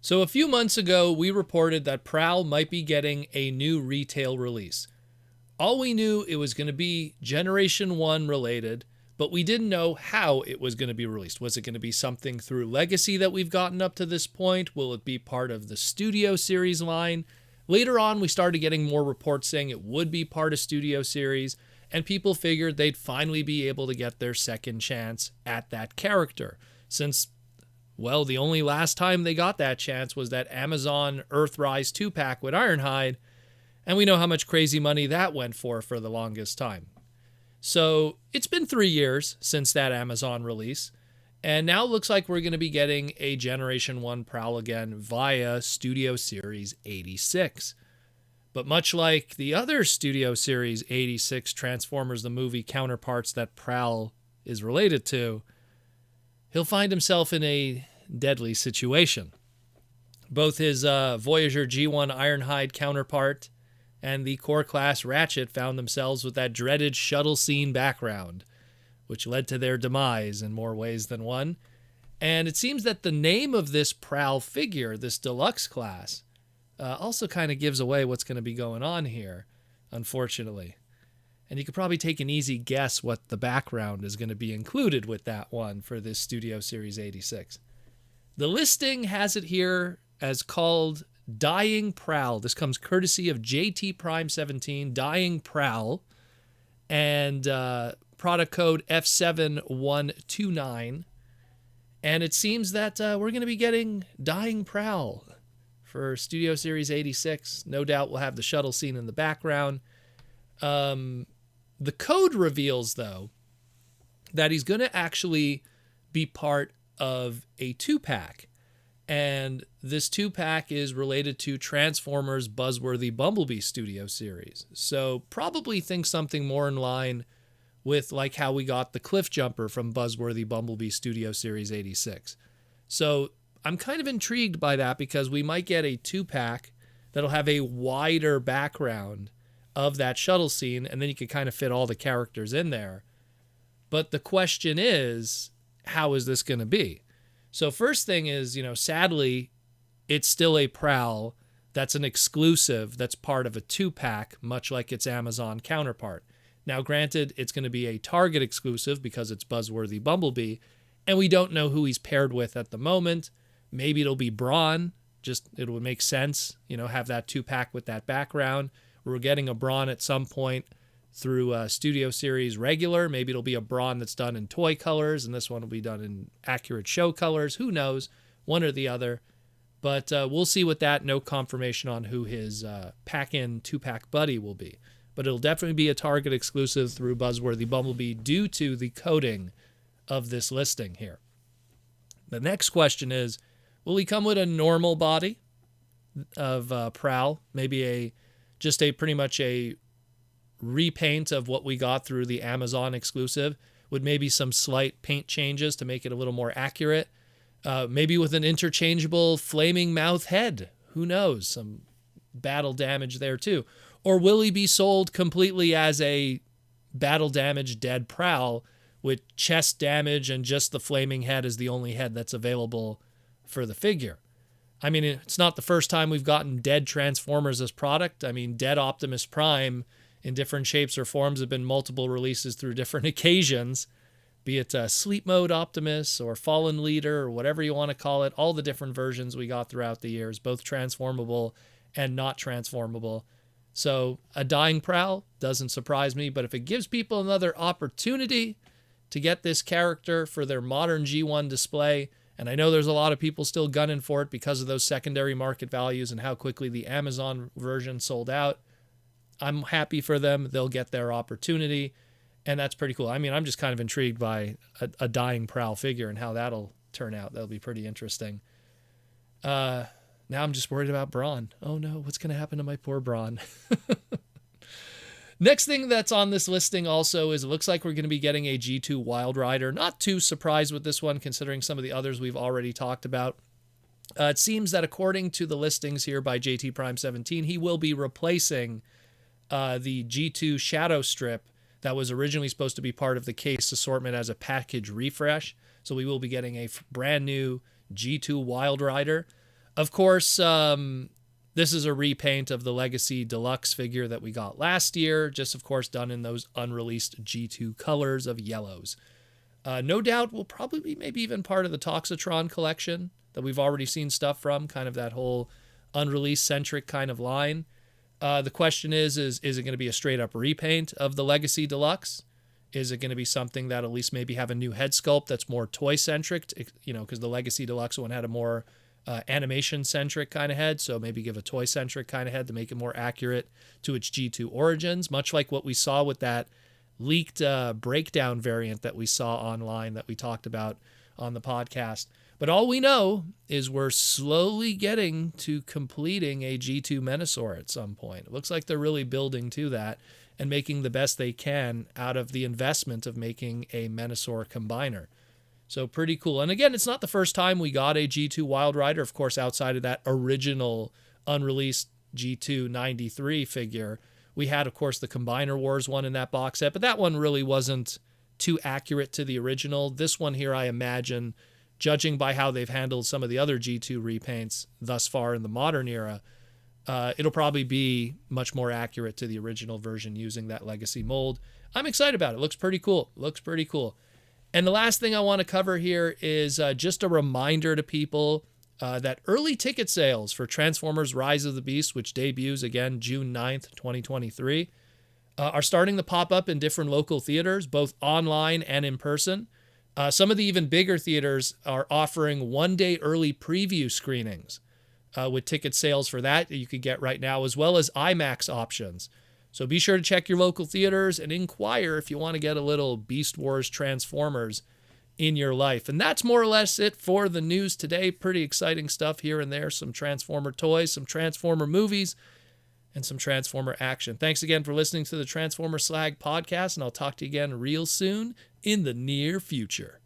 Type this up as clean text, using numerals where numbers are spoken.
So a few months ago, we reported that Prowl might be getting a new retail release. All we knew, it was going to be Generation 1 related, but we didn't know how it was going to be released. Was it going to be something through Legacy that we've gotten up to this point? Will it be part of the Studio Series line? Later on, we started getting more reports saying it would be part of Studio Series, and people figured they'd finally be able to get their second chance at that character, since, well, the only last time they got that chance was that Amazon Earthrise 2-pack with Ironhide, and we know how much crazy money that went for the longest time. So it's been 3 years since that Amazon release, and now it looks like we're going to be getting a Generation 1 Prowl again via Studio Series 86. But much like the other Studio Series 86 Transformers the movie counterparts that Prowl is related to, he'll find himself in a deadly situation. Both his Voyager G1 Ironhide counterpart and the core class Ratchet found themselves with that dreaded shuttle scene background, which led to their demise in more ways than one. And it seems that the name of this Prowl figure, this Deluxe class, also kind of gives away what's going to be going on here, unfortunately. And you could probably take an easy guess what the background is going to be included with that one for this Studio Series 86. The listing has it here as called Dying Prowl. This comes courtesy of JT Prime 17, Dying Prowl, and product code F7129. And it seems that we're going to be getting Dying Prowl for Studio Series 86. No doubt we'll have the shuttle scene in the background. The code reveals, though, that he's going to actually be part of a 2-pack. And this 2-pack is related to Transformers Buzzworthy Bumblebee Studio Series. So probably think something more in line with like how we got the Cliff Jumper from Buzzworthy Bumblebee Studio Series 86. So I'm kind of intrigued by that because we might get a 2-pack that'll have a wider background of that shuttle scene, and then you could kind of fit all the characters in there. But the question is, how is this going to be? So first thing is, sadly, it's still a Prowl that's an exclusive that's part of a 2-pack, much like its Amazon counterpart. Now, granted, it's going to be a Target exclusive because it's Buzzworthy Bumblebee, and we don't know who he's paired with at the moment. Maybe it'll be Brawn. Just, it would make sense, have that 2-pack with that background. We're getting a Brawn at some point through Studio Series regular. Maybe it'll be a Brawn that's done in toy colors, and this one will be done in accurate show colors. Who knows? One or the other. But we'll see with that. No confirmation on who his pack-in 2-pack buddy will be. But it'll definitely be a Target exclusive through Buzzworthy Bumblebee due to the coding of this listing here. The next question is, will he come with a normal body of Prowl? Maybe just pretty much a repaint of what we got through the Amazon exclusive, with maybe some slight paint changes to make it a little more accurate. Maybe with an interchangeable flaming mouth head. Who knows? Some battle damage there too. Or will he be sold completely as a battle damage dead Prowl with chest damage and just the flaming head is the only head that's available for the figure? I mean, it's not the first time we've gotten dead Transformers as product. I mean, dead Optimus Prime in different shapes or forms have been multiple releases through different occasions, be it Sleep Mode Optimus or Fallen Leader or whatever you want to call it, all the different versions we got throughout the years, both transformable and not transformable. So a Dying Prowl doesn't surprise me, but if it gives people another opportunity to get this character for their modern G1 display, and I know there's a lot of people still gunning for it because of those secondary market values and how quickly the Amazon version sold out, I'm happy for them. They'll get their opportunity, and that's pretty cool. I mean, I'm just kind of intrigued by a Dying Prowl figure and how that'll turn out. That'll be pretty interesting. Now I'm just worried about Brawn. Oh no, what's going to happen to my poor Brawn? Next thing that's on this listing also is it looks like we're going to be getting a G2 Wildrider. Not too surprised with this one considering some of the others we've already talked about. It seems that according to the listings here by JT Prime 17, he will be replacing the G2 Shadow Strip that was originally supposed to be part of the case assortment as a package refresh. So we will be getting a brand new G2 Wildrider. Of course, this is a repaint of the Legacy Deluxe figure that we got last year, just of course done in those unreleased G2 colors of yellows. No doubt will probably be maybe even part of the Toxitron collection that we've already seen stuff from, kind of that whole unreleased centric kind of line. The question is it going to be a straight up repaint of the Legacy Deluxe? Is it going to be something that at least maybe have a new head sculpt that's more toy centric? You know, because the Legacy Deluxe one had a more animation centric kind of head, so maybe give a toy centric kind of head to make it more accurate to its G2 origins, much like what we saw with that leaked breakdown variant that we saw online that we talked about on the podcast. But all we know is we're slowly getting to completing a G2 Menasor at some point. It looks like they're really building to that and making the best they can out of the investment of making a Menasor combiner. So pretty cool. And again, it's not the first time we got a G2 Wildrider, of course, outside of that original unreleased G2 93 figure. We had, of course, the Combiner Wars one in that box set, but that one really wasn't too accurate to the original. This one here, I imagine, judging by how they've handled some of the other G2 repaints thus far in the modern era, it'll probably be much more accurate to the original version using that legacy mold. I'm excited about it. Looks pretty cool. Looks pretty cool. And the last thing I want to cover here is just a reminder to people that early ticket sales for Transformers Rise of the Beast, which debuts again June 9th, 2023, are starting to pop up in different local theaters, both online and in person. Some of the even bigger theaters are offering one-day early preview screenings with ticket sales for that you could get right now, as well as IMAX options. So be sure to check your local theaters and inquire if you want to get a little Beast Wars Transformers in your life. And that's more or less it for the news today. Pretty exciting stuff here and there. Some Transformer toys, some Transformer movies, and some Transformer action. Thanks again for listening to the Transformer Slag podcast, and I'll talk to you again real soon in the near future.